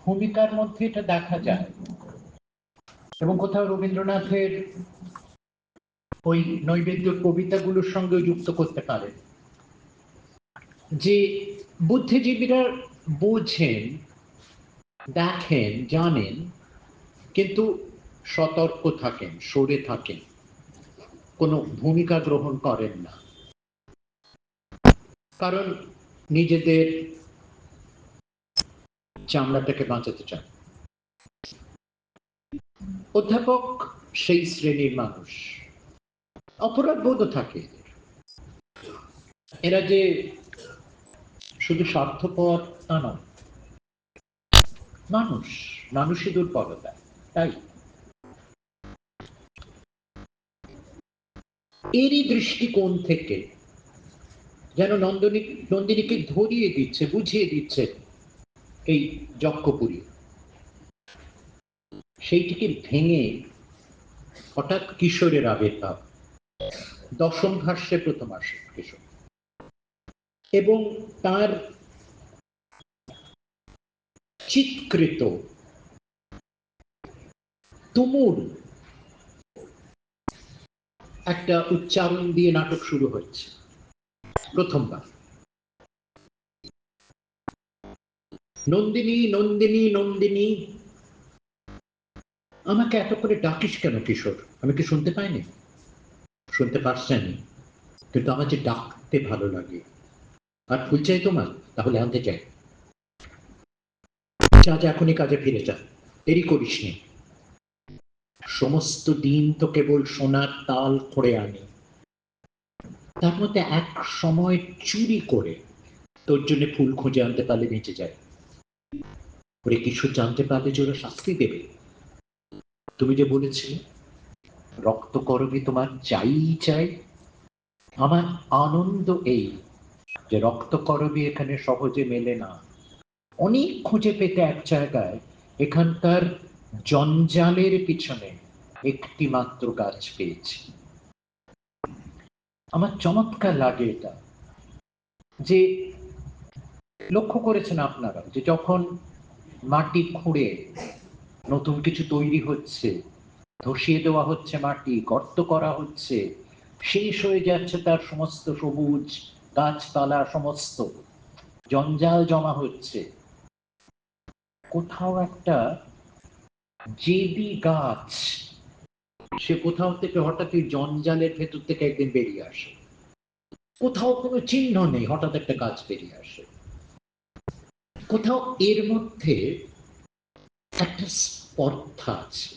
ভূমিকার মধ্যে এটা দেখা যায়, এবং কোথাও রবীন্দ্রনাথের ওই নৈবেদ্য কবিতাগুলোর সঙ্গে যুক্ত করতে পারেন যে বুদ্ধিজীবীরা বোঝেন, দেখেন, জানেন, কিন্তু সতর্ক থাকেন, সরে থাকেন, কোনো ভূমিকা গ্রহণ করেন না, কারণ নিজেদের চামড়াটাকে বাঁচাতে চান। অধ্যাপক সেই শ্রেণীর মানুষ, অপরাধ বোধ থাকে এরা যে শুধু স্বার্থপর তা নয়, মানুষই দুর্বলতা। তাই এরই দৃষ্টিকোণ থেকে যেন নন্দিনীকে ধরিয়ে দিচ্ছে, বুঝিয়ে দিচ্ছে এই যক্ষপুরী, সেইটিকে ভেঙে হঠাৎ কিশোরের আবির্ভাব, দশম ভাষ্যে প্রথম আসে কিশোর, এবং তার চিৎকৃত তুমুল একটা উচ্চারণ দিয়ে নাটক শুরু হচ্ছে প্রথমবার। নন্দিনী, নন্দিনী, নন্দিনী, আমাকে এত করে ডাকিস কেন কিশোর? আমি কি শুনতে পাইনি? শুনতে পারছেন, কিন্তু আমার যে ডাকতে ভালো লাগে। আর ফুল চাই তোমার? তাহলে আনতে চাই। যা যা, এখনই কাজে ফিরে যা, দেরি করিস নি। সমস্ত দিন তো কেবল সোনার তাল করে আনি, তার মধ্যে এক সময় চুরি করে তোর জন্য ফুল খুঁজে আনতে পারলে বেঁচে যায়। ওরে কিশোর, জানতে পারলে যে ওরা শাস্তি দেবে। তুমি যে বলেছিলে রক্ত করবি তোমার চাই চাই, আমার আনন্দ এই যে রক্ত করবি এখানে সহজে মেলে না। অনেক খুঁজে পেতে এক জায়গায় এখানকার জঞ্জালের পিছনে একটি মাত্র গাছ পেয়েছি। আমার চমৎকার লাগে এটা, যে লক্ষ্য করেছেন আপনারা যে যখন মাটি খুঁড়ে নতুন কিছু তৈরি হচ্ছে, ধসিয়ে দেওয়া হচ্ছে, মাটি গর্ত করা হচ্ছে, শেষ হয়ে যাচ্ছে তার সমস্ত সবুজ গাছপালা, সমস্ত জঞ্জাল জমা হচ্ছে, কোথাও একটা জেদি গাছ সে কোথাও থেকে হঠাৎ জঞ্জালের ভেতর থেকে একদিন বেরিয়ে আসে। কোথাও কোনো চিহ্ন নেই, হঠাৎ একটা গাছ বেরিয়ে আসে। কোথাও এর মধ্যে একটা স্পর্ধা আছে।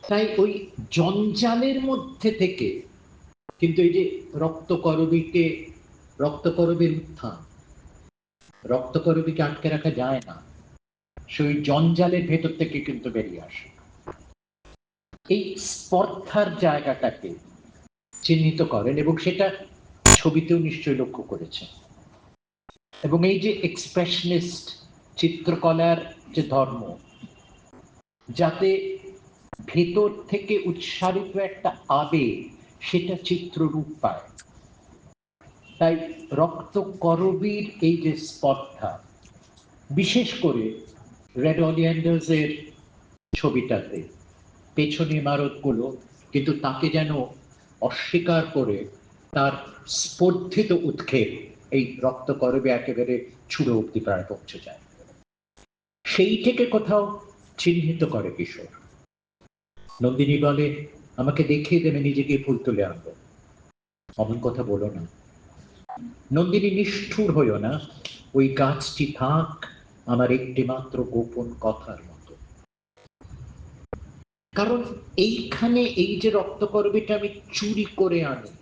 তাই ওই জঞ্জালের মধ্যে থেকে কিন্তু এই যে রক্তকরবীর উত্থান, রক্তকরবীকে আটকে রাখা যায় না, সেই জঞ্জালের ভেতর থেকে কিন্তু বেরিয়ে আসে। এই স্পর্ধার জায়গাটাকে চিহ্নিত করেন, এবং সেটা ছবিতেও নিশ্চয়ই লক্ষ্য করেছেন। এবং এই যে এক্সপ্রেশনিস্ট চিত্রকলার যে ধর্ম, যাতে ভেতর থেকে উচ্চারিত একটা আবেগ সেটা চিত্ররূপ পায়। তাই রক্তকরবীর এই যে স্পর্ধা, বিশেষ করে রেড অলিয়েন্ডার্স এর ছবিটাতে পেছনে ইমারতগুলো কিন্তু তাকে যেন অস্বীকার করে তার স্পর্ধিত উৎক্ষেপ এই রক্তকরবে একেবারে ছুড়ে অব্দি প্রায় পৌঁছে যায়। সেই থেকে কোথাও চিহ্নিত করে কিশোর। নন্দিনী বলে, আমাকে দেখিয়ে দেবে, নিজেকে ফুল তুলে আনবো। অমন কথা বলো না। নন্দিনী, নিষ্ঠুর হইও না, ওই গাছটি থাক আমার একটি মাত্র গোপন কথার মতো। কারণ এইখানে এই যে রক্তকরবীটা আমি চুরি করে আনি,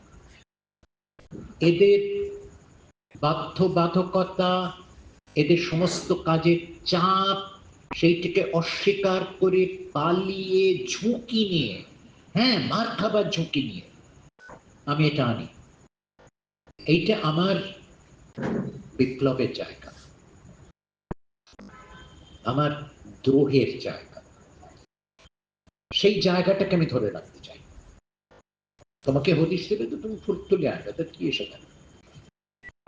এদের বাধ্যবাধকতা, এদের সমস্ত কাজের চাপ, সেইটাকে অস্বীকার করে পালিয়ে ঝুঁকি নিয়ে, হ্যাঁ মার খাবার ঝুঁকি নিয়ে আমি এটা আনি। এইটা আমার বিপ্লবের জায়গা, আমার দ্রোহের জায়গা। সেই জায়গাটাকে আমি ধরে রাখতে চাই। তোমাকে হদিশ দেবে তো তুমি ফুল তুলে আনবে, তো কি এসে গেল?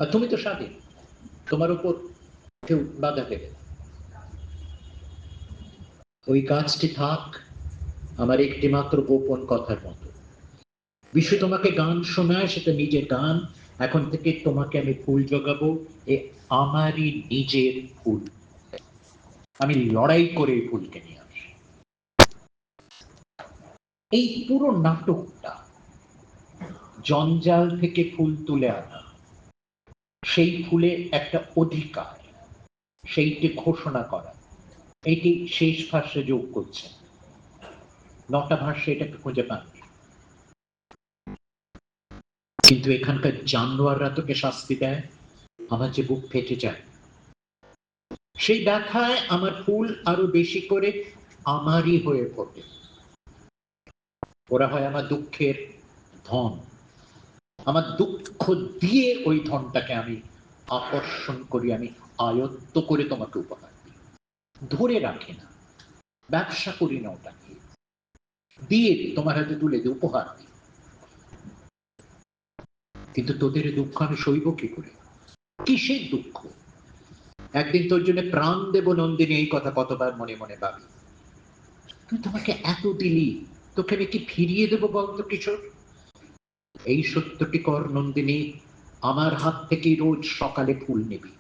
আর তুমি তো স্বাধীন, তোমার উপর কেউ বাধা দেবে না। ওই কাজটি থাক আমার একটি মাত্র গোপন কথার মতো। বিশ্ব তোমাকে গান শোনায়, সেটা নিজের গান। এখন থেকে তোমাকে আমি ফুল জোগাবো, এ আমারই নিজের ফুল। আমি লড়াই করে এই ফুলকে নিয়ে আসি। এই পুরো নাটকটা জঞ্জাল থেকে ফুল তুলে আনা, সেই ফুলে একটা অধিকার, সেইটি ঘোষণা করা, এইটি শেষ ভাষ্যে যোগ করছে। 9টা ভাষ্যে এটাকে খুঁজে পাননি। কিন্তু এখানকার জানোয়াররা তোকে শাস্তি দেয়, আমার যে বুক ফেটে যায়। সেই ব্যথায় আমার ফুল আরো বেশি করে আমারই হয়ে ফোটে। ওরা হয় আমার দুঃখের ধন। আমার দুঃখ দিয়ে ওই ধনটাকে আমি আকর্ষণ করি, আমি আয়ত্ত করে তোমাকে উপহার দিই। ধরে রাখি না, ব্যবসা করি না, ওটাকে দিয়ে তোমার হাতে তুলে দিই, উপহার দিই। কিন্তু তোদের দুঃখ আমি সইব কি করে? কিসের দুঃখ? একদিন তোর জন্য প্রাণ দেব নন্দিনী, এই কথা কতবার মনে মনে ভাবি। তুই তোমাকে এত দিলি, তোকে আমি কি ফিরিয়ে দেবো বলতো কিশোর? এই সত্যটি কর নন্দিনী, আমার হাত থেকে রোজ সকালে ফুল নেবি।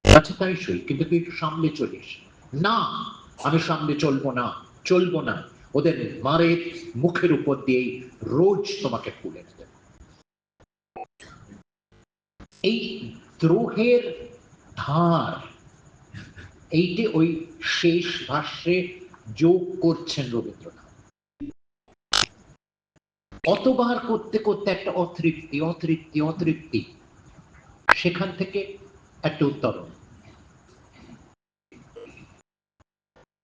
আচ্ছা তাই সই, কিন্তু তুই একটু সামনে চলিস। না, আমি সামনে চলবো না, চলবো না। ওদের মারে মুখের উপর দিয়েই রোজ তোমাকে ফুল এনে দেব। এই দ্রোহের ধার, এইটি ওই শেষ ভাষ্যে যোগ করছেন রবীন্দ্রনাথ। অতবার করতে করতে একটা অতৃপ্তি, অতৃপ্তি, অতৃপ্তি, সেখান থেকে একটা উত্তরণ।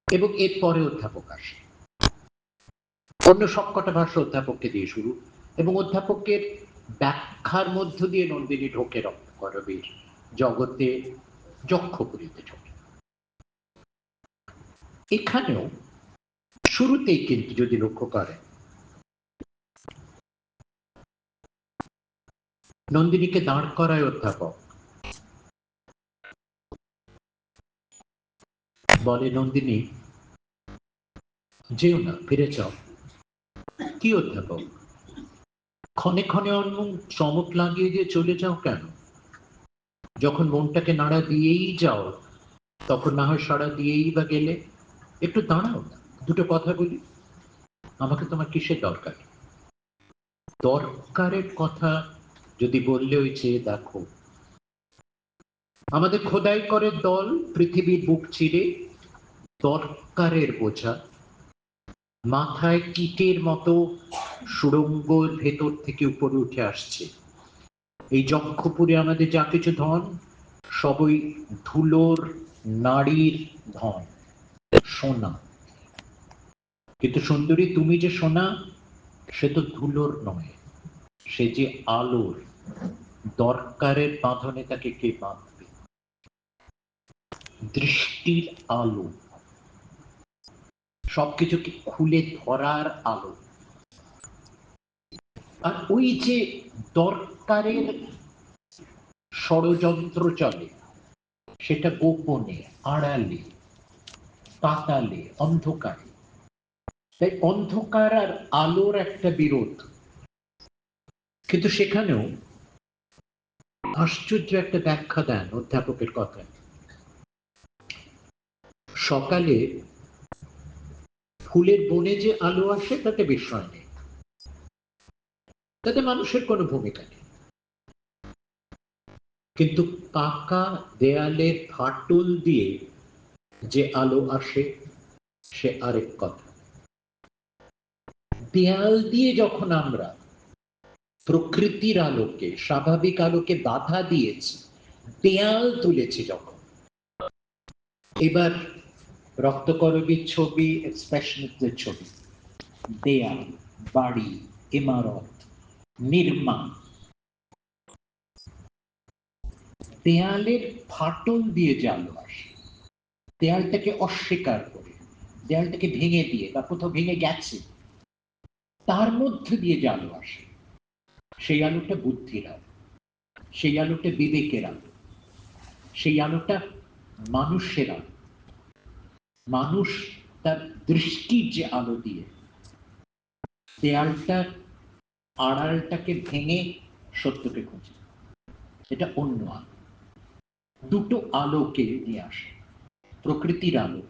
এবং এরপরে অধ্যাপক আসে। অন্য সবকটা ভাষ্য অধ্যাপককে দিয়ে শুরু, এবং অধ্যাপকের ব্যাখ্যার মধ্য দিয়ে নন্দিনী ঢোকে রক্তকরবীর জগতে, যক্ষপুরীতে ঢোকে। এখানেও শুরুতেই কিন্তু যদি লক্ষ্য করেন, নন্দিনীকে দাঁড় করায় অধ্যাপক, বলে নন্দিনী যেও না, ফিরে যাও। কি অধ্যাপক, ক্ষণে ক্ষণে অন্য চমক লাগিয়ে দিয়ে চলে যাও কেন? যখন মনটাকে নাড়া দিয়েই যাও, তখন না হয় সাড়া দিয়েই বা গেলে। একটু দাঁড়াও না, দুটো কথা বলি। আমাকে তোমার কিসের দরকার? দরকারের কথা যদি বললে ওই চেয়ে দেখো, আমাদের খোদাই করে দল পৃথিবীর বুক চিরে, দরকারের বোঝা মাথায় কীটের মতো সুড়ঙ্গর ভেতর থেকে উপরে উঠে আসছে। এই যক্ষপুরে আমাদের যা কিছু ধন, সবই ধুলোর নারীর ধন, সোনা। কিন্তু সুন্দরী, তুমি যে সোনা, সে তো ধুলোর নয়, সে যে আলোর। দরকারের বাঁধনে তাকে কে বাঁধবে? দৃষ্টির আলো, সবকিছুকে খুলে ধরার আলো। আর ওই যে দরকারের ষড়যন্ত্র চলে, সেটা গোপনে, আড়ালে, পাতালে, অন্ধকারে। তাই অন্ধকার আর আলোর একটা বিরোধ। কিন্তু সেখানেও আশ্চর্য একটা ব্যাখ্যা দেন অধ্যাপকের কথায়। সকালে ফুলের বনে যে আলো আসে, তাতে বিস্ময় নেই, তাতে মানুষের কোনো ভূমিকা নেই। কিন্তু পাকা দেয়ালের ফাটল দিয়ে যে আলো আসে, সে আরেক কথা। দেয়াল দিয়ে যখন আমরা প্রকৃতির আলোকে, স্বাভাবিক আলোকে বাধা দিয়েছি, দেয়াল তুলেছি যখন, এবার রক্তকরবীর ছবি, এক্সপ্রেশনিস্টদের ছবি, দেয়াল, বাড়ি, ইমারত, নির্মাণ, দেয়ালের ফাটল দিয়ে যে আলো আসে, দেয়ালটাকে অস্বীকার করে, দেয়ালটাকে ভেঙে দিয়ে বা কোথাও ভেঙে গেছে, তার মধ্যে দিয়ে যে আলো আসে, সেই আলোটা বুদ্ধির আলো, সেই আলোটা বিবেকের আলো, সেই আলোটা মানুষেরা, মানুষ তার দৃষ্টির যে আলো দিয়ে দেয়ালটার আড়ালটাকে ভেঙে সত্যকে খুঁজে, এটা অন্য আলো। দুটো আলোকে নিয়ে আসে, প্রকৃতির আলো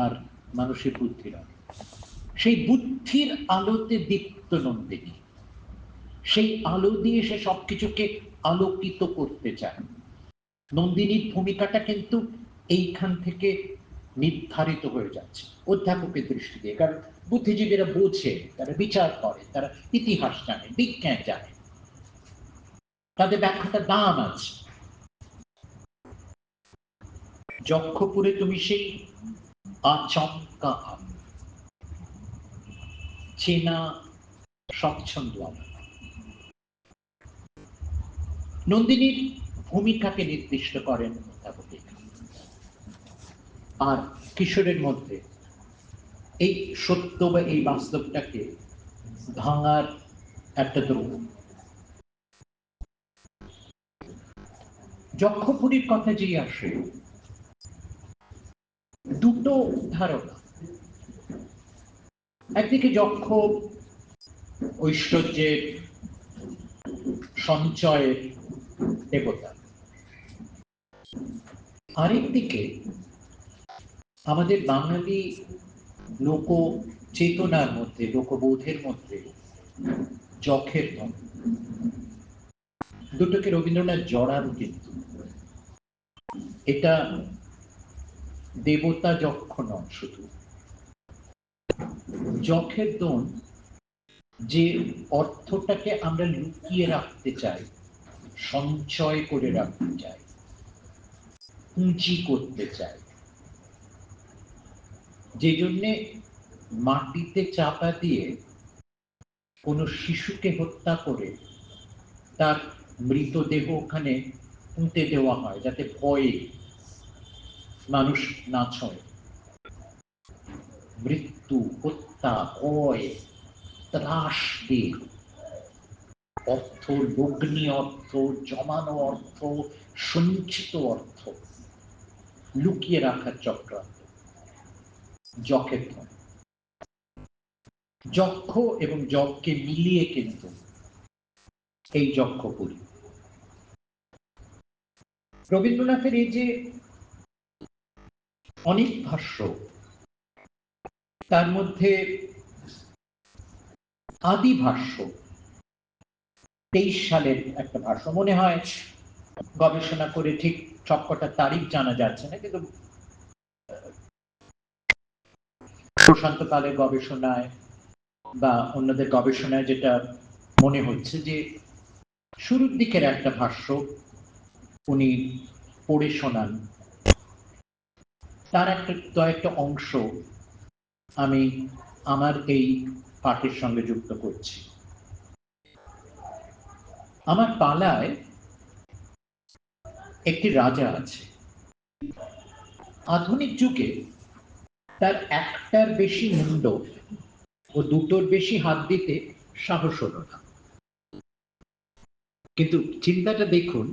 আর মানুষের বুদ্ধির আলো। সেই বুদ্ধির আলোতে দীপ্ত নন্দিনী, সেই আলো দিয়ে সে সবকিছুকে আলোকিত করতে চায়। নন্দিনীর ভূমিকাটা কিন্তু এইখান থেকে নির্ধারিত হয়ে যাচ্ছে অধ্যাপকের দৃষ্টি দিয়ে, কারণ বুদ্ধিজীবীরা বোঝে, তারা বিচার করে, তারা ইতিহাস জানে, বিজ্ঞান জানে, তাদের ব্যাখ্যাটা দাম আছে। যক্ষপুরে তুমি সেই আচমকা চেনা স্বচ্ছন্দ নন্দিনীর ভূমিকাকে নির্দিষ্ট করেন অধ্যাপক। আর কিশোরের মধ্যে এই সত্য বা এই বাস্তবটাকে ভাঙার একটা দ্রুপ। যক্ষপুরীর কথা যে আসে, দুটো ধারণা। একদিকে যক্ষ ঐশ্বর্যের সঞ্চয়ের দেবতা, আরেকদিকে আমাদের বাঙালি লোক চেতনার মধ্যে, লোকবোধের মধ্যে যক্ষের ধন। দুটোকে রবীন্দ্রনাথ জড়ান, কিন্তু এটা দেবতা যক্ষ নন, শুধু যক্ষের দোন যে অর্থটাকে আমরা লুকিয়ে রাখতে চাই, সঞ্চয় করে রাখতে চাই, পুঁজি করতে চাই, যে জন্যে মাটিতে চাপা দিয়ে কোনো শিশুকে হত্যা করে তার মৃতদেহ ওখানে পুঁতে দেওয়া হয়, যাতে ভয়ে মানুষ না ছয়। মৃত্যু, হত্যা, ভয়, ত্রাস দিয়ে অর্থ, লগ্নি অর্থ, জমানো অর্থ, সঞ্চিত অর্থ লুকিয়ে রাখার চক্রান্ত যক্ষের ধন। যক্ষ এবং যজ্ঞকে মিলিয়ে কিন্তু এই যক্ষপুরী। রবীন্দ্রনাথের এই যে অনেক ভাষ্য, তার মধ্যে আদি ভাষ্য 23 সালের একটা ভাষ্য, মনে হয় গবেষণা করে ঠিক সবকটা তারিখ জানা যাচ্ছে না, কিন্তু প্রশান্ত পালের গবেষণায় বা অন্যদের গবেষণায় যেটা মনে হচ্ছে যে শুরুর দিকের একটা ভাষ্য উনি পড়ে শোনান। তার একটা অংশ আমি আমার এই পাঠের সঙ্গে যুক্ত করছি। আমার পালায় একটি রাজা আছে। আধুনিক যুগে তার একটার বেশি মুন্ড ও দুটোর বেশি হাত দিতে সাহস হলো না। কিন্তু চিন্তাটা দেখুন,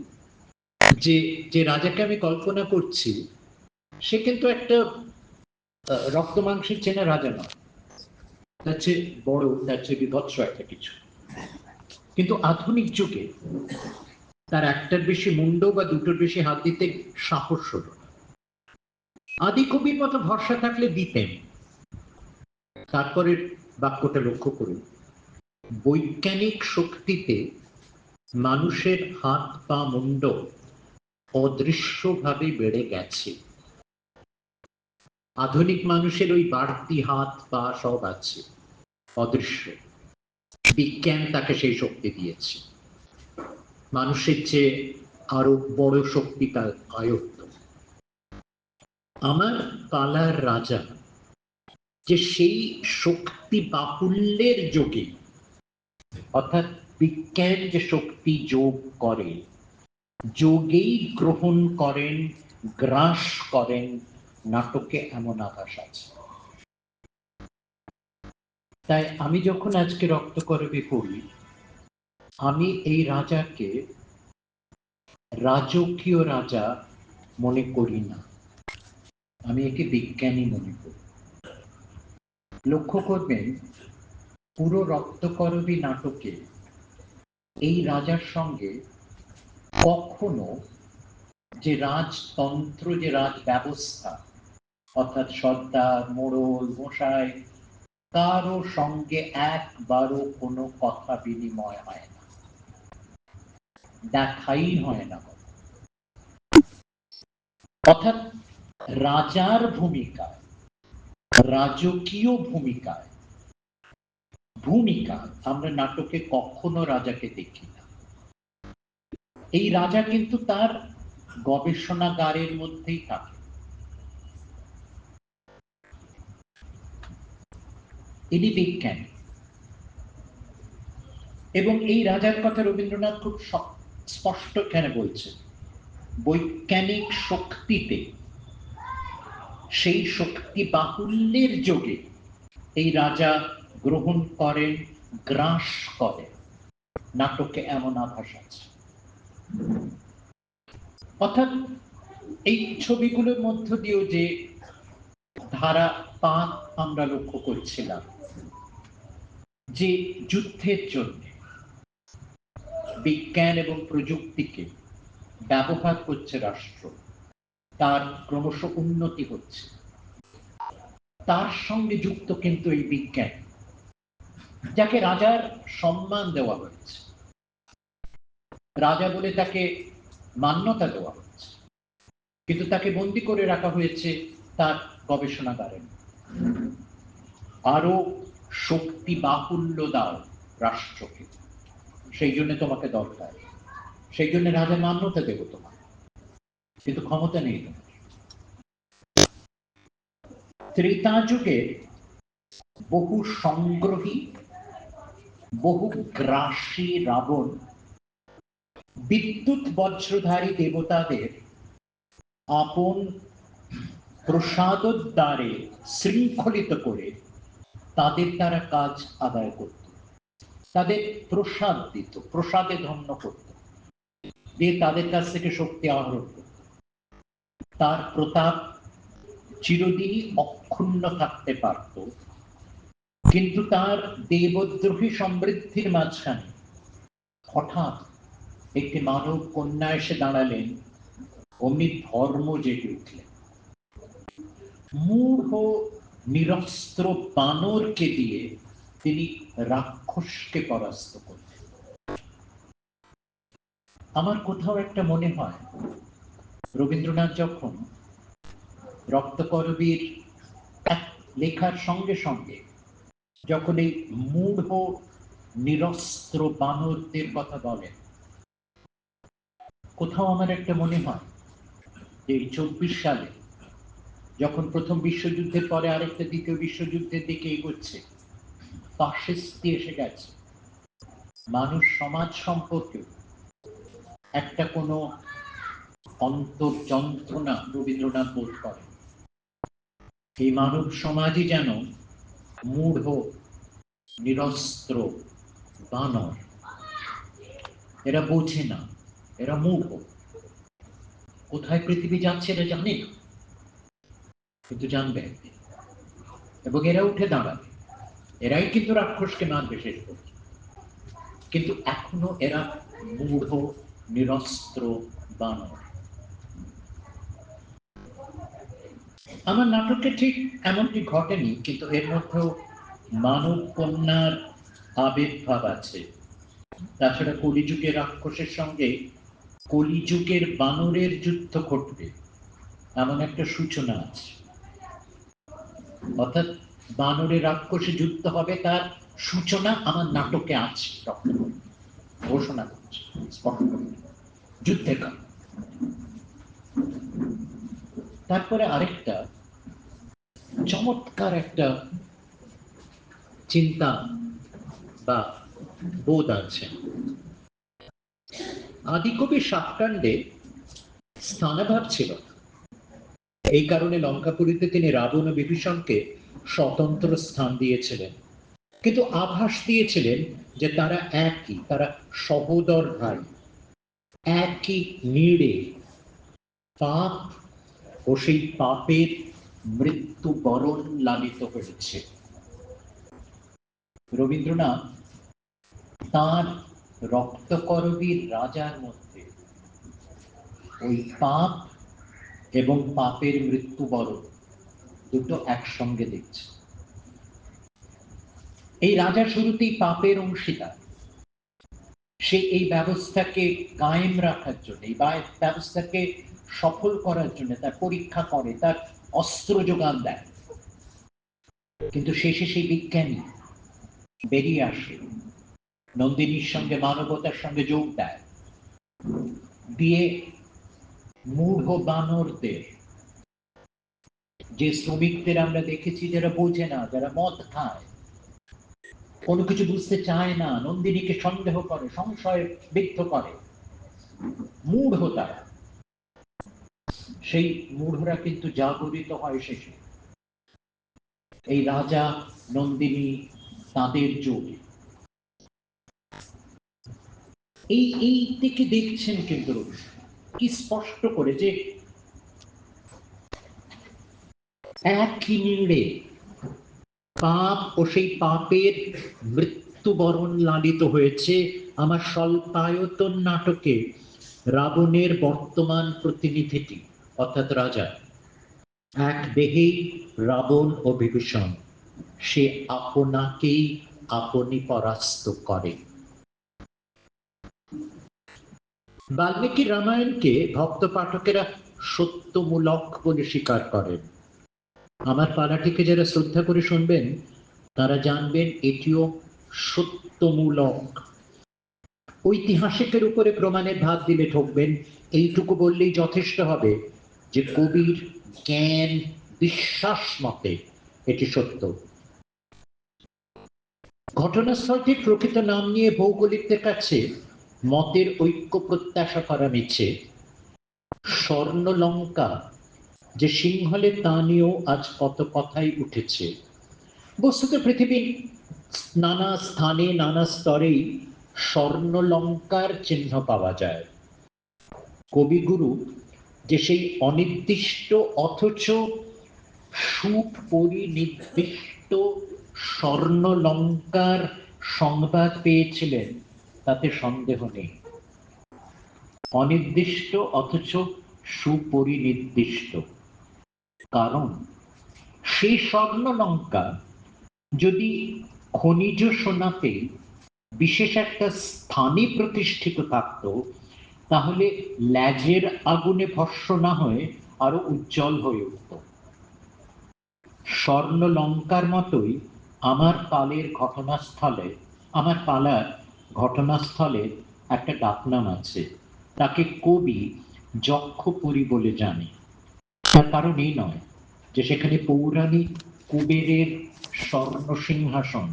যে যে রাজাকে আমি কল্পনা করছি সে কিন্তু একটা রক্ত মাংসের চেনা রাজা নয়, তার চেয়ে বড়, তার চেয়ে বিভৎস একটা কিছু। কিন্তু আধুনিক যুগে তার একটার বেশি মুন্ড বা দুটোর বেশি হাত দিতে সাহস হলো না। আদি কবির মতো ভরসা থাকলে দিতেন। তারপরের বাক্যটা লক্ষ্য করুন, বৈজ্ঞানিক শক্তিতে মানুষের হাত পা মুন্ড অদৃশ্যভাবে বেড়ে গেছে। আধুনিক মানুষের ওই বাড়তি হাত পা সব আছে, অদৃশ্য। বিজ্ঞান তাকে সেই শক্তি দিয়েছে। মানুষের চেয়ে আরো বড় শক্তি তার আয়ত্ত। আমার পালার রাজা যে সেই শক্তি বাহুল্যের যোগে, অর্থাৎ বিজ্ঞান যে শক্তি যোগ করে, যোগেই গ্রহণ করেন, গ্রাস করেন, নাটকে এমন আভাস আছে। তাই আমি যখন আজকে রক্তকরবী পড়ি, আমি এই রাজাকে রাজকীয় রাজা মনে করি না। আমি একে বিজ্ঞানী মনে করি। লক্ষ্য করবেন পুরো রক্তকরবী নাটকে এই রাজার সঙ্গে কখনো যে রাজতন্ত্র, যে রাজ ব্যবস্থা, অর্থাৎ সর্দার, মোড়ল, গোসাই, কারো সঙ্গে একবারও কোনো কথা বিনিময় হয় না, দেখাই হয় না। অর্থাৎ রাজার ভূমিকায়, রাজকীয় ভূমিকায় আমরা নাটকে কখনো রাজাকে দেখি না। এই রাজা কিন্তু তার গবেষণাগারের মধ্যেই থাকে। ইনি বিজ্ঞানী, এবং এই রাজার কথা রবীন্দ্রনাথ খুব স্পষ্ট এখানে বলছেন। বৈজ্ঞানিক শক্তিতে, সেই শক্তি বাহুল্যের যোগে এই রাজা গ্রহণ করেন, গ্রাস করেন। নাটকে এমন আভাস আছে। অর্থাৎ এই ছবিগুলোর মধ্য দিয়েও যে ধারা পাক আমরা লক্ষ্য করছিলাম, যে যুদ্ধের জন্য বিজ্ঞান এবং প্রযুক্তিকে ব্যবহার করছে রাষ্ট্র, তার ক্রমশ উন্নতি হচ্ছে, তার সঙ্গে যুক্ত কিন্তু এই বিজ্ঞান, যাকে রাজার সম্মান দেওয়া হয়েছে, রাজা বলে তাকে মান্যতা দেওয়া হয়েছে, কিন্তু তাকে বন্দী করে রাখা হয়েছে তার গবেষণাগারে। আরো শক্তি বাহুল্য দাও রাষ্ট্রকে, সেই জন্য তোমাকে দরকার, সেই জন্য রাজা মান্যতা দেব তোমার, কিন্তু ক্ষমতা নেই তোমার। ত্রেতা যুগে বহু সংগ্রহী, বহু গ্রাসী রাবণ বিদ্যুৎ বজ্রধারী দেবতাদের আপন প্রসাদোদ্দারে শৃঙ্খলিত করে তাদের দ্বারা কাজ আদায় করত, তাদের প্রসাদ দিত, প্রসাদে ধন্য করত, দিয়ে তাদের কাছ থেকে শক্তি আহরণ করত। তার প্রতাপ চিরদিনই অক্ষুণ্ণ থাকতে পারত, কিন্তু তার দেবদ্রোহী সমৃদ্ধির মাঝখানে হঠাৎ একটি মানব কন্যা এসে দাঁড়ালেন, অমনি ধর্ম জেগে উঠলেন। মূঢ় নিরস্ত্র বানরকে দিয়ে তিনি রাক্ষসকে পরাস্ত করলেন। আমার কোথাও একটা মনে হয় রবীন্দ্রনাথ যখন রক্তকরবীর লেখার সঙ্গে সঙ্গে যখন এই মূঢ় নিরস্ত্র বানরদের কথা বলেন, কোথাও আমার একটা মনে হয় যে 24 সালে যখন প্রথম বিশ্বযুদ্ধের পরে আরেকটা দ্বিতীয় বিশ্বযুদ্ধের দিকে এগোচ্ছে, ফাসিস্ট এসে গেছে, মানুষ সমাজ সম্পর্কে একটা কোনো অন্তর্যন্ত্রণা রবীন্দ্রনাথ বোধ করেন। এই মানব সমাজই যেন মূঢ় নিরস্ত্র বানর, এরা বোঝে না, এরা মূঢ়, কোথায় পৃথিবী যাচ্ছে এরা জানে না, কিন্তু জানবে এবং এরা উঠে দাঁড়াবে। এরাই কিন্তু রাক্ষসকে মারবে শেষ করে, কিন্তু এখনো এরা মূঢ় নিরস্ত্র বানর। আমার নাটকে ঠিক এমনটি ঘটেনি, কিন্তু এর মধ্যেও মানব কন্যার আবির্ভাব আছে। তাছাড়া কলিযুগের রাক্ষসের সঙ্গে কলিযুগের বানরের যুদ্ধ ঘটবে এমন একটা সূচনা আছে। অর্থাৎ বানরের রাক্ষসে যুদ্ধ হবে, তার সূচনা আমার নাটকে আছে, ঘোষণা করছে স্পষ্ট যুদ্ধের কাল। তারপরে আরেকটা চমৎকার একটা চিন্তা বা বোধ আছে। আদিকবি শাককাণ্ডে স্থানাভাব ছিল, এই কারণে লঙ্কাপুরীতে তিনি রাবণ ও বিভীষণকে স্বতন্ত্র স্থান দিয়েছিলেন, কিন্তু আভাস দিয়েছিলেন যে তারা একই, তারা সহোদর ভাই, একই নীড়ে পাপ ও সেই পাপের মৃত্যুবরণ লালিত হয়েছে। রবীন্দ্রনাথ তার রক্তকরবীর রাজার মধ্যে ওই পাপ এবং পাপের মৃত্যুবরণ দুটো একসঙ্গে দেখছে। এই রাজা শুরুতেই পাপের অংশীদার, সে এই ব্যবস্থাকে কায়েম রাখার জন্য, এই ব্যবস্থাকে সফল করার জন্য তার পরীক্ষা করে, তার অস্ত্র যোগান দেয়, কিন্তু শেষে সেই বিজ্ঞানী বেরিয়ে আসে, নন্দিনীর সঙ্গে মানবতার সঙ্গে যোগ দেয়, দিয়ে মূঢ় বানরদের, যে শ্রমিকদের আমরা দেখেছি যারা বোঝে না, যারা মদ খায়, কোনো কিছু বুঝতে চায় না, নন্দিনীকে সন্দেহ করে, সংশয় বিদ্ধ করে, মূঢ় তারা, সেই মূঢ়রা কিন্তু জাগরিত হয় শেষে এই রাজা নন্দিনী তাদের যোগে। এই দিকে দেখছেন কিন্তু কি স্পষ্ট করে যে একই নিড়ে পাপ ও সেই পাপের মৃত্যুবরণ লালিত হয়েছে আমার স্বল্পায়তন নাটকে রাবণের বর্তমান প্রতিনিধিটি, অর্থাৎ রাজা। এক দেহেই রাবণ ও বিভীষণ, সে আপনাকেই আপনি পরাস্ত করে। বাল্মীকি রামায়ণকে ভক্ত পাঠকেরা সত্যমূলক বলে স্বীকার করেন। আমার পালাটিকে যারা শ্রদ্ধা করে শুনবেন তারা জানবেন এটিও সত্যমূলক। ঐতিহাসিকের উপরে প্রমাণের ভাত দিলে ঠকবেন, এইটুকু বললেই যথেষ্ট হবে যে কবির জ্ঞান বিশ্বাস মতে এটি সত্য। ঘটনাস্থলটির প্রকৃত নাম নিয়ে ভৌগোলিকদের কাছে মতের ঐক্য প্রত্যাশা করা মিছে। স্বর্ণলঙ্কা যে সিংহলে তা নিয়েও আজ কত কথাই উঠেছে। বস্তুত পৃথিবীর নানা স্থানে নানা স্তরেই স্বর্ণলঙ্কার চিহ্ন পাওয়া যায়। কবিগুরু যে সেই অনির্দিষ্ট অথচ সুপরিনির্দিষ্ট স্বর্ণলঙ্কার সংবাদ পেয়েছিলেন তাতে সন্দেহ নেই। অনির্দিষ্ট অথচ সুপরিনির্দিষ্ট, কারণ সেই স্বর্ণলঙ্কা যদি খনিজ সোনাতে বিশেষ একটা স্থানে প্রতিষ্ঠিত থাকত, তাহলে ল্যাজের আগুনে ভস্ম না হয়ে আরো উজ্জ্বল হয়ে উঠত। স্বর্ণলঙ্কার মতোই আমার পালার ঘটনাস্থলে একটা ডাকনাম আছে, তাকে কবি যক্ষপুরী বলে জানে। তার কারণ এই নয় যে সেখানে পৌরাণিক কুবেরের স্বর্ণ সিংহাসন,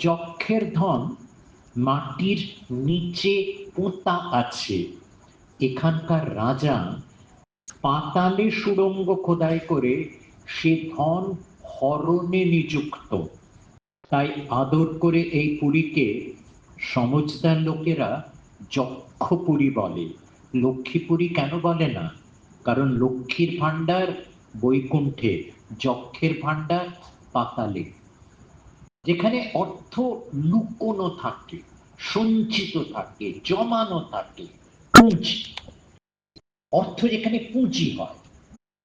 যক্ষের ধন মাটির নিচে পোঁতা আছে। এখানকার রাজা পাতালে সুড়ঙ্গ খোদাই করে সে ধন হরণে নিযুক্ত। তাই আদর করে এই পুরীকে সমজদার লোকেরা যক্ষপুরী বলে। লক্ষ্মীপুরী কেন বলে না? কারণ লক্ষ্মীর ভাণ্ডার বৈকুণ্ঠে, যক্ষের ভাণ্ডার পাতালে। যেখানে অর্থ লুকোনো থাকে, সঞ্চিত থাকে, জমানো থাকে, পুঁজি। অর্থ যেখানে পুঁজি হয়,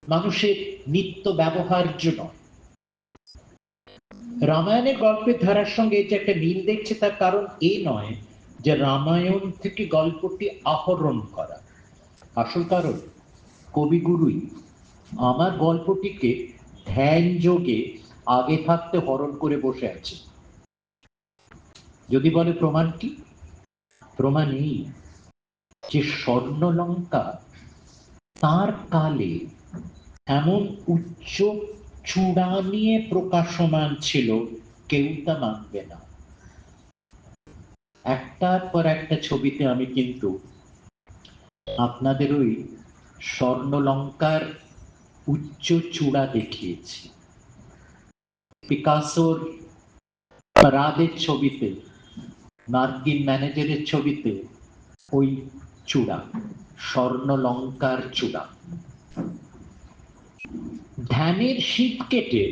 মানুষের নিত্য ব্যবহার্য নয়। রামায়ণের গল্পের ধারার সঙ্গে যে একটা মিল দেখছে তার কারণ এই নয় যে রামায়ণ থেকে গল্পটি আহরণ করা। আসল কারণ কবিগুরুই আমার গল্পটিকে ধ্যান যোগে আগে থাকতে হরণ করে বসে আছে। যদি বলে প্রমাণ কি? প্রমাণ এই যে স্বর্ণলঙ্কা তার কালে এমন উচ্চ চূড়া নিয়ে প্রকাশমান ছিল, কেউ তা মানবে না। একটার পর একটা ছবিতে আমি কিন্তু আপনাদের ওই স্বর্ণলঙ্কার উচ্চ চূড়া দেখিয়েছি। পিকাসোর রাদের ছবিতে, মার্কিন ম্যানেজারের ছবিতে ওই চূড়া, স্বর্ণলঙ্কার চূড়া। ধ্যান জ্ঞানের শীত কেটে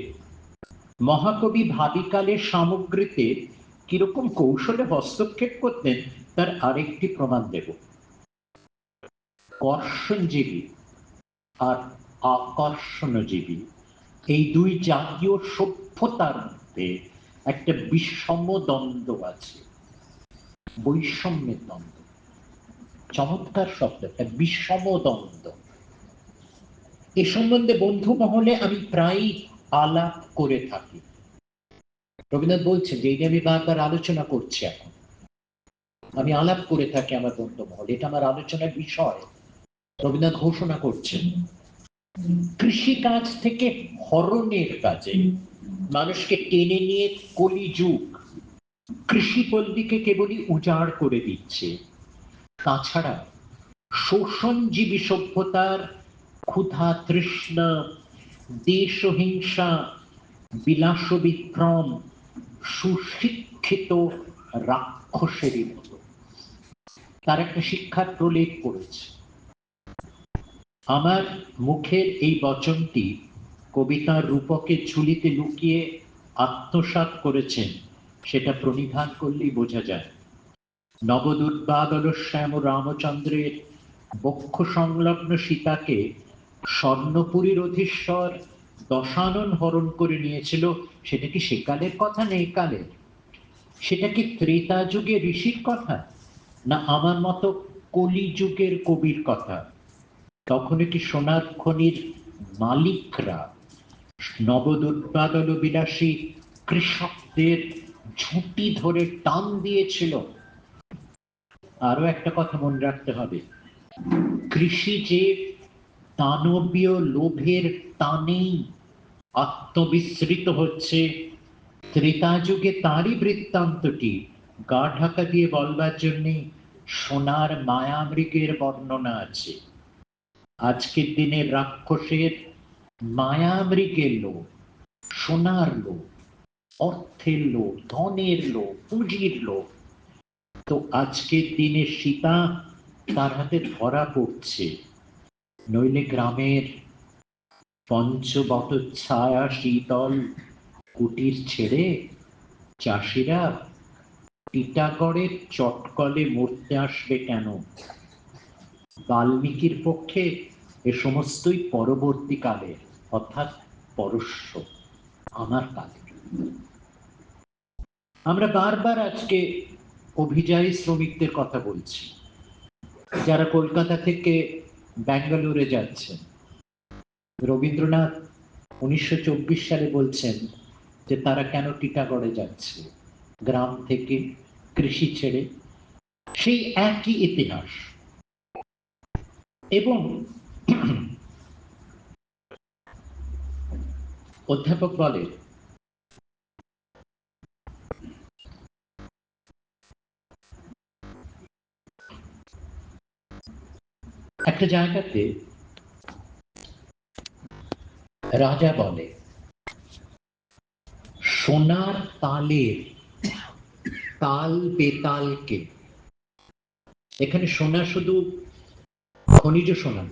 মহাকবি ভাবিকালের সামগ্রীতে কিরকম কৌশলে হস্তক্ষেপ করতেন তার আরেকটি প্রমাণ দেব। কর্ষণজীবী আর আকর্ষণজীবী এই দুই জাতীয় সভ্যতার মধ্যে একটা বিষম দ্বন্দ্ব আছে, বৈষম্যের দ্বন্দ্ব। চমৎকার শব্দ, একটা বিষম দ্বন্দ্ব। এ সম্বন্ধে বন্ধু মহলে আমি প্রায় আলাপ করে থাকি। রবীন্দ্রনাথ বলছেন যে এই নিয়ে আমি বারবার আলোচনা করছি, এখন আমি আলাপ করে থাকি আমার বন্ধু মহলে, এটা আমার আলোচনার বিষয়। রবীন্দ্রনাথ ঘোষণা করছেন কৃষিকাজ থেকে হরণের কাজে মানুষকে টেনে নিয়ে কলিযুগ কৃষিপল্লীকে কেবলই উজাড় করে দিচ্ছে। তাছাড়া শোষণজীবী সভ্যতার ক্ষুধা তৃষ্ণা, দেশহিংসা, বিলাস বিক্রম সুশিক্ষিত রাক্ষসেরই মতো। তার একটা শিক্ষার প্রলেপ পড়েছে। আমার মুখের এই বচনটি কবিতার রূপকের ঝুলিতে লুকিয়ে আত্মসাৎ করেছেন, সেটা প্রণিধান করলেই বোঝা যায়। নবদুর্বাদল শ্যাম রামচন্দ্রের বক্ষ সংলগ্ন সীতাকে স্বর্ণপুরীর অধীশ্বর দশানন হরণ করে নিয়েছিল, সেটা কি সেকালের কথা না একালের? সেটা কি ত্রেতা যুগে ঋষির কথা, না আমার মতো কলিযুগের কবির কথা? তখন কি সোনার খনির মালিকরা নবদুর্বাদল বিলাসী কৃষকদের ঝুঁটি ধরে টান দিয়েছিল? আরো একটা কথা মনে রাখতে হবে, কৃষি যে দানবীয় লোভের টানেই আত্মবিস্মৃত হচ্ছে, ত্রেতা যুগে তারই বৃত্তান্তটি গা ঢাকা দিয়ে বলবার জন্যে সোনার মায়ামৃগের বর্ণনা আছে। আজকের দিনের রাক্ষসের মায়ামৃগের লোভ, সোনার লোভ, অর্থের লোভ, ধনের লোভ, পুঁজির লোভ। তো আজকের দিনে সীতা তার হাতে ধরা পড়ছে, নইলে গ্রামের পঞ্চবট ছায়া শীতল কুটির ছেড়ে চাষিরা টিটাগড়ের চটকলে মরতে আসবে কেন? বাল্মীকির পক্ষে এ সমস্তই পরবর্তীকালে, অর্থাৎ পরশ্ব, আমার কালে। আমরা বারবার আজকে অভিযায়ী শ্রমিকদের কথা বলছি, যারা কলকাতা থেকে ব্যাঙ্গালোরে যাচ্ছেন। রবীন্দ্রনাথ 1924 সালে বলছেন যে তারা কেন টিটাগড়ে যাচ্ছে, গ্রাম থেকে কৃষি ছেড়ে। সেই একই ইতিহাস। এবং অধ্যাপক বলে একটা জায়গাতে রাজা বলে সোনার তালের তাল বেতালকে, এখানে সোনা শুধু খনিজ সোনা,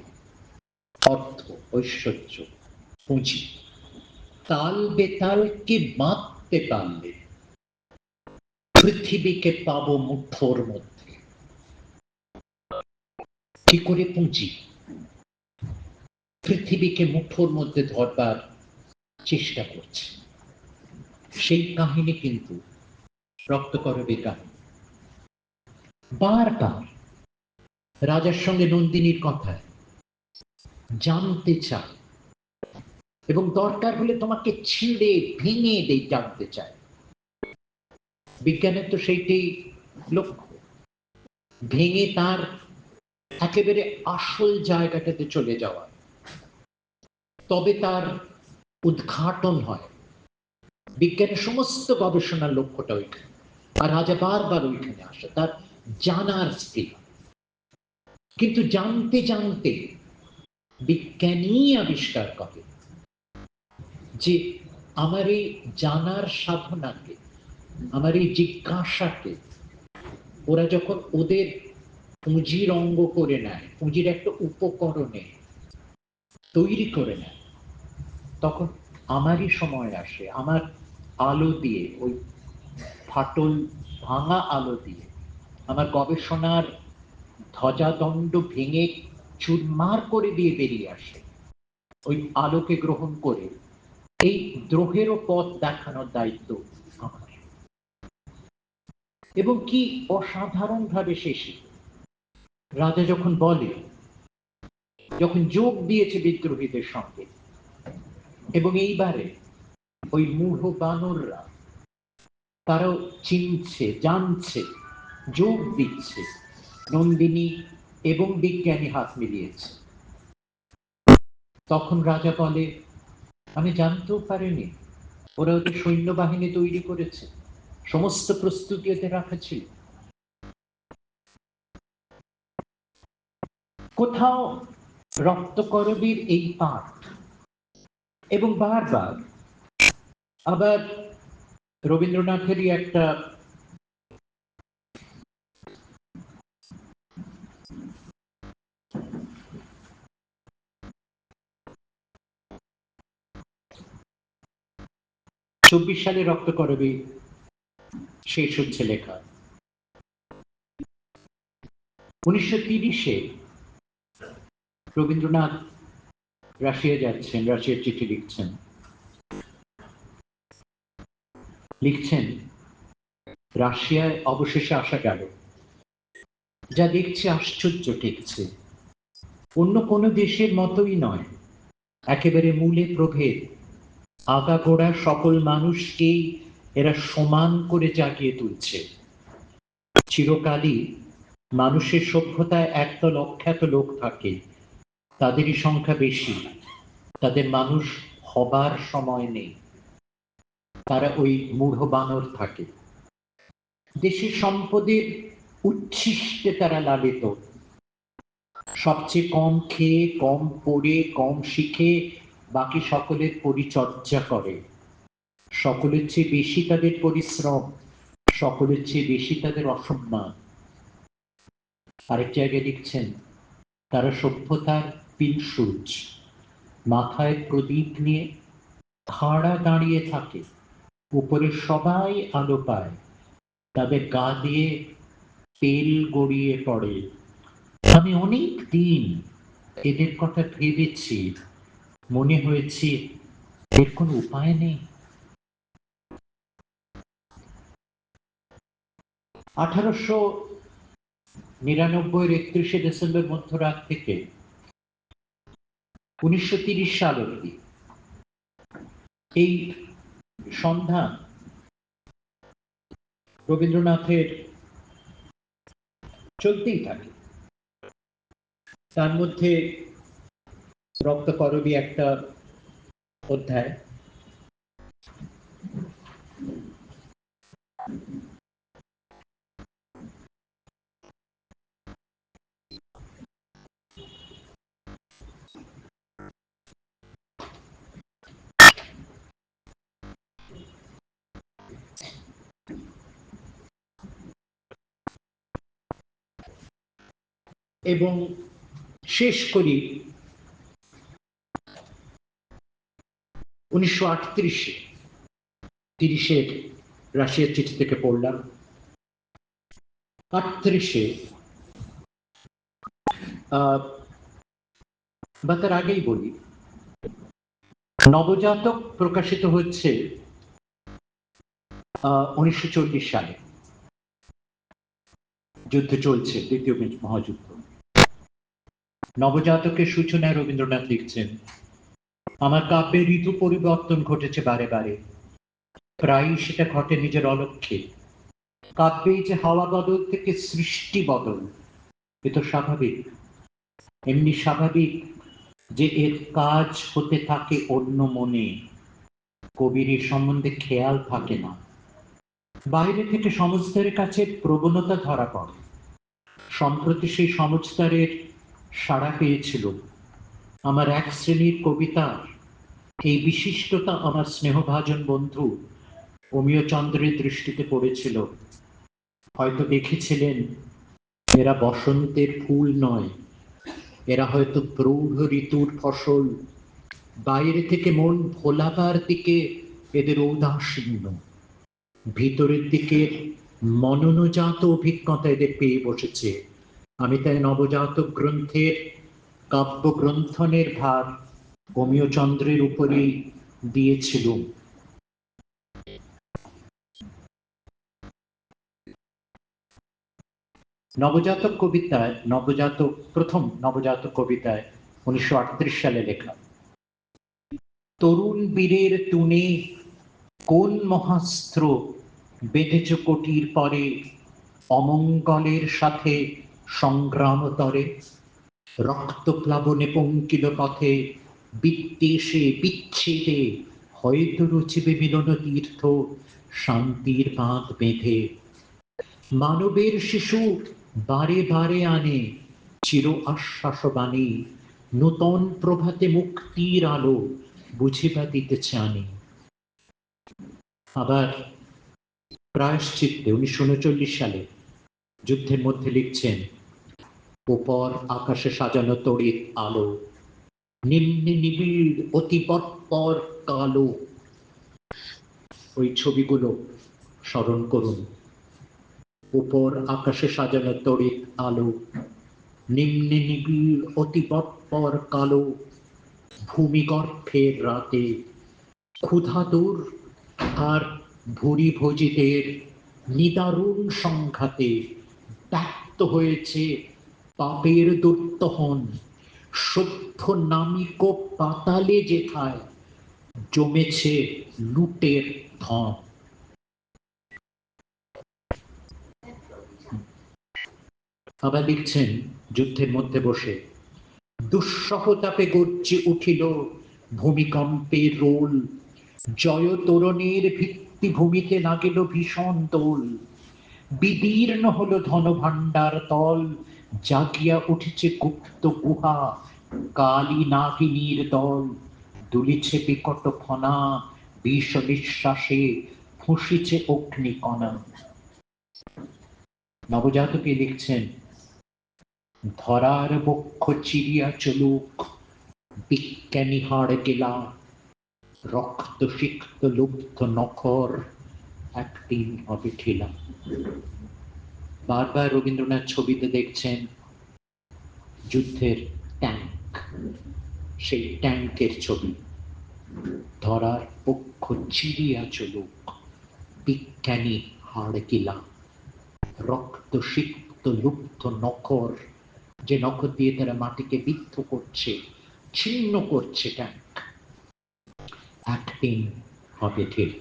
অর্থ, ঐশ্বর্য, পুঁজি। তাল বেতালকে বাঁধতে পারলে পৃথিবীকে পাবো মুঠোর মধ্যে। কি করে পুঁজি পৃথিবীকে মুঠোর মধ্যে ধরবার চেষ্টা করছে, সেই কাহিনী কিন্তু রক্তকরবীর কাহিনী। বারবার রাজার সঙ্গে নন্দিনীর কথায় জানতে চায়, এবং দরকার হলে তোমাকে ছিঁড়ে ভেঙে দেই জানতে চায়। বিজ্ঞানের তো সেইটাই লক্ষ্য, ভেঙে তার একেবারে আসল জায়গাটাতে চলে যাওয়া, তবে তার উদ্ঘাটন হয়। বিজ্ঞানের সমস্ত গবেষণার লক্ষ্যটা ওইখানে, আর রাজা বারবার ওইখানে আসে, তার জানার স্পৃহা। কিন্তু জানতে জানতে বিজ্ঞানী আবিষ্কার করে যে আমার এই জানার সাধনাকে, আমার এই জিজ্ঞাসাকে ওরা যখন ওদের পুঁজির অঙ্গ করে নেয়, পুঁজির একটা উপকরণে তৈরি করে নেয়, তখন আমারই সময় আসে, আমার আলো দিয়ে, ওই ফাটল ভাঙা আলো দিয়ে, আমার গবেষণার ধ্বজাদণ্ড ভেঙে চুরমার করে দিয়ে বেরিয়ে আসে, ওই আলোকে গ্রহণ করে এই দ্রোহেরও পথ দেখানোর দায়িত্ব আমার। এবং কি অসাধারণ ভাবে শেষে রাজা যখন বলে, যখন যোগ দিয়েছে বিদ্রোহীদের সঙ্গে, এবং এইবারে ওই মূঢ় বানররা তারাও চিনছে, জানছে, যোগ দিচ্ছে, নন্দিনী এবং বিজ্ঞানী হাত মিলিয়েছে, তখন রাজা বলে, আমি জানতেও পারিনি ওরা ওদের সৈন্যবাহিনী তৈরি করেছে, সমস্ত প্রস্তুতি ওদের রাখা ছিল। কোথাও রক্তকরবীর এই পাঠ, এবং বারবার আবার রবীন্দ্রনাথেরই একটা চব্বিশ সালে রক্তকরবী শেষ হচ্ছে লেখা। 1930-এ রবীন্দ্রনাথ রাশিয়া যাচ্ছেন, রাশিয়ার চিঠি লিখছেন, রাশিয়ায় অবশেষে আসা গেল, যা দেখছি আশ্চর্য ঠেকছে, অন্য কোনো দেশের মতোই নয়, একেবারে মূলে প্রভেদ, আগাগোড়া সকল মানুষকেই এরা সমান করে জাগিয়ে তুলছে। চিরকালই মানুষের সভ্যতায় একদল অখ্যাত লোক থাকে, তাদেরই সংখ্যা বেশি, তাদের মানুষ হবার সময় নেই, তারা ওই মূঢ় বানর থাকে। দেশের সম্পদের উচ্ছিষ্টে তারা লালিত, সবচেয়ে কম খেয়ে, কম পড়ে, কম শিখে বাকি সকলের পরিচর্যা করে, সকলের চেয়ে বেশি তাদের পরিশ্রম, সকলের চেয়ে বেশি তাদের অসম্মান। আরেক জায়গায় লিখছেন, তারা সভ্যতার পিলসুচ, মাথায় প্রদীপ নিয়ে খাড়া দাঁড়িয়ে থাকে, উপরে সবাই আলো পায়, তাদের গা দিয়ে তেল গড়িয়ে পড়ে। আমি অনেক দিন এদের কথা ভেবেছি, মনে হয়েছে এর কোনো উপায় নেই। 1899-এর 31শে ডিসেম্বর মধ্যরাত থেকে 1930 সাল অবধি এই সন্ধান রবীন্দ্রনাথের চলতেই থাকে। তার মধ্যে রক্তকরবী একটা অধ্যায়, এবং শেষ করি 1938-এ 30-এর রাশিয়ার চিঠি থেকে পড়লাম। 38-এ বা তার আগেই বলি, নবজাতক প্রকাশিত হচ্ছে 1940 সালে, যুদ্ধ চলছে, দ্বিতীয় মহাযুদ্ধ। নবজাতকের সূচনায় রবীন্দ্রনাথ লিখছেন, আমার কাব্যের ঋতু পরিবর্তন ঘটেছে বারে বারে, প্রায়ই সেটা ঘটে নিজের অলক্ষ্যে। কাব্যে যে হাওয়া বদল থেকে সৃষ্টি বদল, এ তো স্বাভাবিক। এমনি স্বাভাবিক যে এর কাজ হতে থাকে অন্য মনে, কবির এ সম্বন্ধে খেয়াল থাকে না। বাইরে থেকে সমজদারের কাছে প্রবণতা ধরা পড়ে, সম্প্রতি সেই সমজদারের সাড়া পেয়েছিল আমার এক শ্রেণীর কবিতার এই বিশিষ্টতা। আমার স্নেহভাজন বন্ধু অমিয়চন্দ্রের দৃষ্টিতে পড়েছিল, হয়তো দেখেছিলেন এরা বসন্তের ফুল নয়, এরা হয়তো প্রৌঢ় ঋতুর ফসল, বাইরে থেকে মন ভোলাবার দিকে এদের ঔদাসীন্য, ভিতরের দিকে মননজাত অভিজ্ঞতা এদের পেয়ে বসেছে। আমি তাই নবজাতক গ্রন্থের কাব্য গ্রন্থনের ভার অমিয়চন্দ্রের উপরেই দিয়েছিলুম। নবজাতক কবিতায় প্রথম নবজাতক কবিতায় 1938 সালে লেখা, তরুণ বীরের তুনে কোন মহাস্ত্র বেঁধেছ কোটির পরে, অমঙ্গলের সাথে সংগ্রামতরে, রক্ত প্লাবনে পঙ্কিল পথে বিদ্বেষে বিচ্ছেদে হয়তো রচিবে মিলন তীর্থ, শান্তির বাঁধ বেঁধে। মানবের শিশু বারে বারে আনে চির আশ্বাসবাণী, নূতন প্রভাতে মুক্তির আলো বুঝিবা দিতেছে আনি। আবার প্রায়শ্চিত্তে 1939 সালে যুদ্ধের মধ্যে লিখছেন, উপর আকাশে সাজানো তড়িৎ আলো, নিম্নে নিবিড় অতি পরপর কালো। ওই ছবিগুলো স্মরণ করুন। উপর আকাশে সাজানো তড়িৎ আলো, নিম্নে নিবিড় অতি পরপর কালো, ভূমিগর্ভের রাতে ক্ষুধাতুর আর ভুরি ভোজিদের নিদারুণ সংঘাতে ব্যক্ত হয়েছে পাপের দুর্দহন, সভ্য নামিক পাতালে যেথায় জমেছে লুটের ধন। আবার লিখছেন যুদ্ধের মধ্যে বসে, দুঃসহতাপে গর্জে উঠিল ভূমিকম্পের রোল, জয় তোরণের ভিত্তিভূমিতে লাগিল ভীষণ দোল, বিদীর্ণ হলো ধন ভাণ্ডার তল, জাগিয়া উঠেছে গুপ্ত গুহা, কালী নাগিনীর দল, দুলিছে বিকট ফনা, বিষ নিঃশ্বাসে ফুঁসিছে অগ্নিকণা। নবজাতকে লিখছেন, ধরার বক্ষ চিরিয়া চলুক বিজ্ঞানী হাড় গেলা, রক্ত সিক্ত লুব্ধ নখর একদিন হবে ঠেলা। বারবার রবীন্দ্রনাথ ছবিতে দেখছেন যুদ্ধের ট্যাঙ্ক, সেই ট্যাঙ্কের ছবি, ধরার পক্ষ চিরিয়া চলুক বিজ্ঞানী হাড় গেলা, রক্ত সিক্ত লুব্ধ নখর, যে নখর দিয়ে তারা মাটিকে বিদ্ধ করছে, ছিন্ন করছে ট্যাঙ্ক, একদিন হবে ঠিক।